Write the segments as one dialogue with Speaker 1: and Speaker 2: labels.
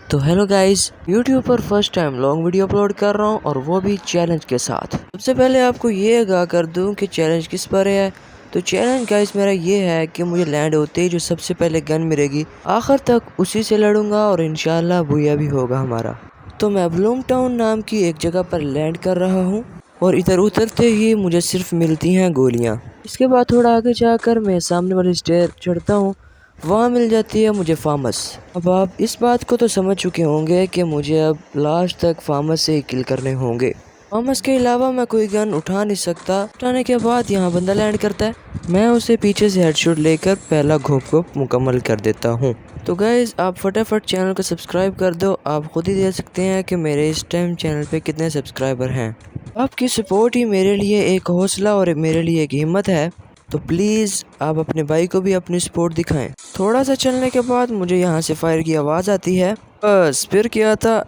Speaker 1: तो hello guys, YouTube पर first time long video upload कर रहा हूँ और वो भी चैलेंज के साथ। सबसे पहले आपको ये आगाह कर दूँ कि चैलेंज किस पर है। तो चैलेंज गाइस मेरा ये है कि मुझे लैंड होते ही जो सबसे पहले गन मिलेगी आखिर तक उसी से लड़ूंगा और इंशाल्लाह भूया भी होगा हमारा। तो मैं ब्लूम टाउन नाम की एक जगह पर लैंड कर रहा हूँ और इधर उतरते ही मुझे सिर्फ मिलती हैं गोलियाँ। इसके बाद थोड़ा आगे जाकर मैं सामने वाली स्टेयर चढ़ता हूँ, वहाँ मिल जाती है मुझे फार्मस। अब आप इस बात को तो समझ चुके होंगे कि मुझे अब लास्ट तक फार्मस से ही किल करने होंगे। फार्मस के अलावा मैं कोई गन उठा नहीं सकता। उठाने के बाद यहाँ बंदा लैंड करता है, मैं उसे पीछे से हेडशॉट लेकर पहला घोप को मुकम्मल कर देता हूँ। तो गाइज आप फटाफट चैनल को सब्सक्राइब कर दो। आप खुद ही देख सकते हैं कि मेरे इस टाइम चैनल पे कितने सब्सक्राइबर हैं। आपकी सपोर्ट ही मेरे लिए एक हौसला और मेरे लिए एक हिम्मत है। तो प्लीज़ आप अपने भाई को भी अपनी सपोर्ट दिखाएं। थोड़ा सा चलने के बाद मुझे यहाँ से फायर की आवाज़ आती है। बस फिर क्या था,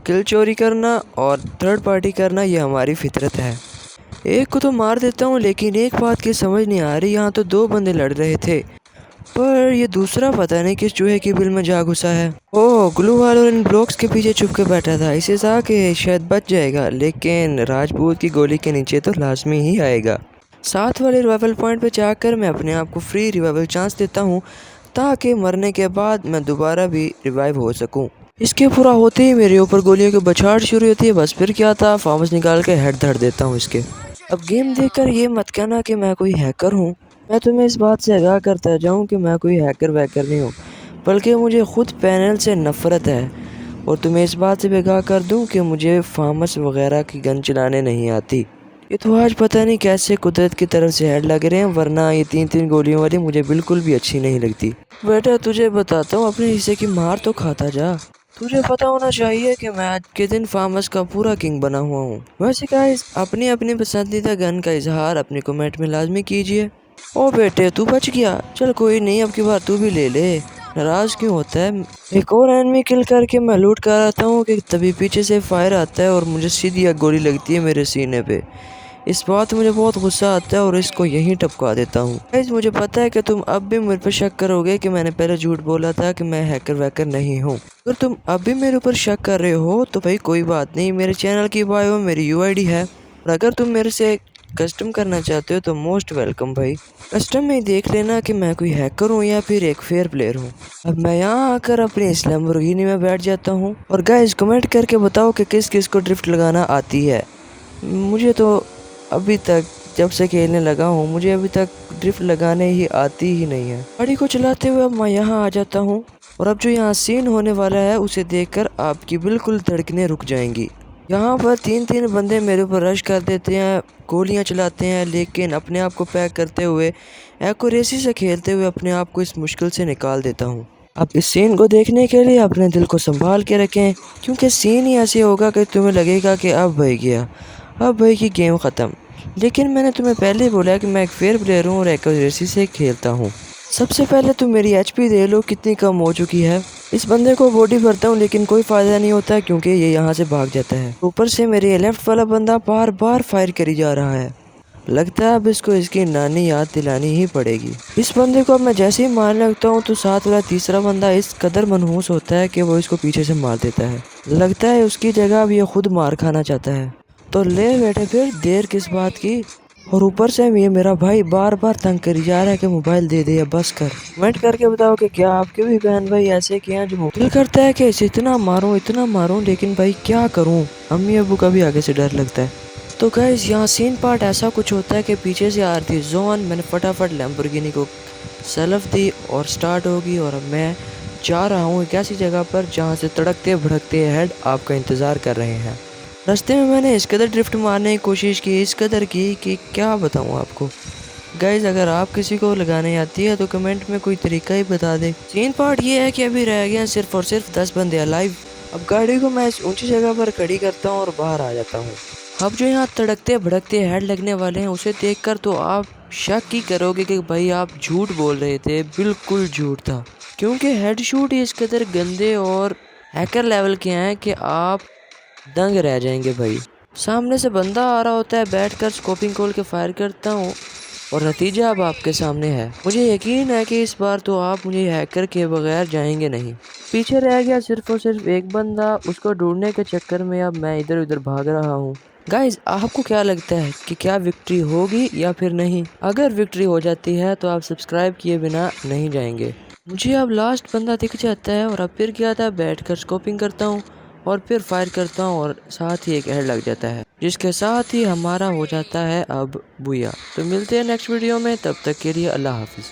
Speaker 1: किल चोरी करना और थर्ड पार्टी करना ये हमारी फितरत है। एक को तो मार देता हूँ, लेकिन एक बात की समझ नहीं आ रही, यहाँ तो दो बंदे लड़ रहे थे पर ये दूसरा पता नहीं किस चूहे की बिल में जा घुसा है। ओह, ग्लू वाल और इन ब्लॉक्स के पीछे छुप के बैठा था, इसे था कि शायद बच जाएगा, लेकिन राजपूत की गोली के नीचे तो लाजमी ही आएगा। साथ वाले रिवाइवल पॉइंट पे जाकर मैं अपने आप को फ्री रिवाइवल चांस देता हूँ ताकि मरने के बाद मैं दोबारा भी रिवाइव हो सकूँ। इसके पूरा होते ही मेरे ऊपर गोलियों की बछाड़ शुरू होती है। बस फिर क्या था, फार्मस निकाल के हेड धड़ देता हूँ इसके। अब गेम देखकर ये मत कहना कि मैं कोई हैकर हूँ। मैं तुम्हें इस बात से आगाह करता जाऊँ कि मैं कोई हैकर वैकर नहीं हूँ, बल्कि मुझे खुद पैनल से नफरत है। और तुम्हें इस बात से भी आगाह कर दूँ कि मुझे फार्मस वगैरह की गन चलाने नहीं आती। ये तो आज पता नहीं कैसे कुदरत की तरफ से हेड लग रहे हैं, वरना ये तीन तीन गोलियों वाली मुझे बिल्कुल भी अच्छी नहीं लगती। बेटा तुझे बताता हूँ, अपने हिस्से की मार तो खाता जा। तुझे पता होना चाहिए कि मैं आज के दिन फार्मस का पूरा किंग बना हुआ हूँ। वैसे गाइस अपनी अपनी पसंदीदा गन का इजहार अपने कमेंट में लाजमी कीजिए। ओ बेटे तू बच गया, चल कोई नहीं, अब की बार तू भी ले ले, नाराज क्यों होता है। एक और एनिमी किल करके मैं लूट कर आता हूँ कि तभी पीछे से फायर आता है और मुझे सीधी एक गोली लगती है मेरे सीने पे। इस बात मुझे बहुत गुस्सा आता है और इसको यहीं टपका देता हूँ। गाइस मुझे पता है कि तुम अब भी मेरे पर शक करोगे कि मैंने पहले झूठ बोला था कि मैं हैकर वैकर नहीं हूँ। अगर तुम अब भी मेरे ऊपर शक कर रहे हो तो भाई कोई बात नहीं, मेरे चैनल की बायो में मेरी यूआईडी है और अगर तुम मेरे से कस्टम करना चाहते हो तो मोस्ट वेलकम भाई। कस्टम में देख लेना कि मैं कोई हैकर हूँ या फिर एक फेयर प्लेयर हूँ। अब मैं यहाँ आकर अपनी इस लैम्बोर्गिनी में बैठ जाता हूँ और गाइस कमेंट करके बताओ कि किस किस को ड्रिफ्ट लगाना आती है। मुझे तो अभी तक जब से खेलने लगा हूँ मुझे अभी तक ड्रिफ्ट लगाने ही आती ही नहीं है। गाड़ी को चलाते हुए अब मैं यहाँ आ जाता हूँ और अब जो यहाँ सीन होने वाला है उसे देखकर आपकी बिल्कुल धड़कनें रुक जाएंगी। यहाँ पर तीन तीन बंदे मेरे ऊपर रश कर देते हैं, गोलियाँ चलाते हैं, लेकिन अपने आप को पैक करते हुए एक्यूरेसी से खेलते हुए अपने आप को इस मुश्किल से निकाल देता हूँ। अब इस सीन को देखने के लिए अपने दिल को संभाल के रखें, क्योंकि सीन ही ऐसे होगा कि तुम्हें लगेगा कि अब भाई गया, अब भाई की गेम ख़त्म। लेकिन मैंने तुम्हें पहले ही बोला कि मैं एक फेयर प्लेयर हूँ और एक्यूरेसी से खेलता हूँ। सबसे पहले तुम मेरी एचपी दे लो कितनी कम हो चुकी है। इस बंदे को बॉडी भरता हूँ लेकिन कोई फायदा नहीं होता क्योंकि ये यहाँ से भाग जाता है। ऊपर से मेरे लेफ्ट वाला बंदा बार बार फायर करी जा रहा है। लगता है अब इसको इसकी नानी याद दिलानी ही पड़ेगी। इस बंदे को अब मैं जैसे ही मारने लगता हूँ तो साथ वाला तीसरा बंदा इस कदर मनहूस होता है कि वो इसको पीछे से मार देता है। लगता है उसकी जगह अब ये खुद मार खाना चाहता है। तो ले बेटे फिर देर किस बात की। और ऊपर से ये मेरा भाई बार बार तंग करी जा रहा है कि मोबाइल दे दे या बस कर। कमेंट करके बताओ कि क्या आपके भी बहन भाई ऐसे किए हैं जो दिल करता है कि इसे इतना मारूं, लेकिन भाई क्या करूं, अम्मी अबू का भी आगे से डर लगता है। तो गाइस यहाँ सीन पार्ट ऐसा कुछ होता है कि पीछे से आ रही थी जोन, मैंने फटाफट लैम्बोर्गिनी को सेल्फ दी और स्टार्ट होगी और अब मैं जा रहा हूँ एक ऐसी जगह पर जहाँ से तड़कते भड़कते हेड आपका इंतज़ार कर रहे हैं। रास्ते में मैंने इस कदर ड्रिफ्ट मारने की कोशिश की, इस कदर की कि क्या बताऊँ आपको। गाइज अगर आप किसी को लगाने आती है तो कमेंट में कोई तरीका ही बता दे। सीन पार्ट ये है कि अभी रह गए सिर्फ और सिर्फ 10 बंदे अलाइव। अब गाड़ी को मैं इस ऊंची जगह पर खड़ी करता हूँ और बाहर आ जाता हूँ। अब जो यहाँ तड़कते भड़कते हेड लगने वाले हैं उसे देखकर तो आप शक ही करोगे कि भाई आप झूठ बोल रहे थे। बिल्कुल झूठ था, क्योंकि हेड शूट इस कदर गंदे और हैकर लेवल के हैं कि आप दंग रह जाएंगे भाई। सामने से बंदा आ रहा होता है, बैठकर स्कोपिंग खोल के फायर करता हूँ और नतीजा अब आपके सामने है। मुझे यकीन है कि इस बार तो आप मुझे हैकर के बगैर जाएंगे नहीं। पीछे रह गया सिर्फ और सिर्फ एक बंदा, उसको ढूंढने के चक्कर में अब मैं इधर उधर भाग रहा हूँ। गाइज आपको क्या लगता है कि क्या विक्ट्री होगी या फिर नहीं? अगर विक्ट्री हो जाती है तो आप सब्सक्राइब किए बिना नहीं जाएंगे। मुझे अब लास्ट बंदा दिख जाता है और अब फिर क्या था, बैठकर स्कोपिंग करता हूँ और फिर फायर करता हूँ और साथ ही एक हेड लग जाता है, जिसके साथ ही हमारा हो जाता है अब बुया। तो मिलते हैं नेक्स्ट वीडियो में, तब तक के लिए अल्लाह हाफिज।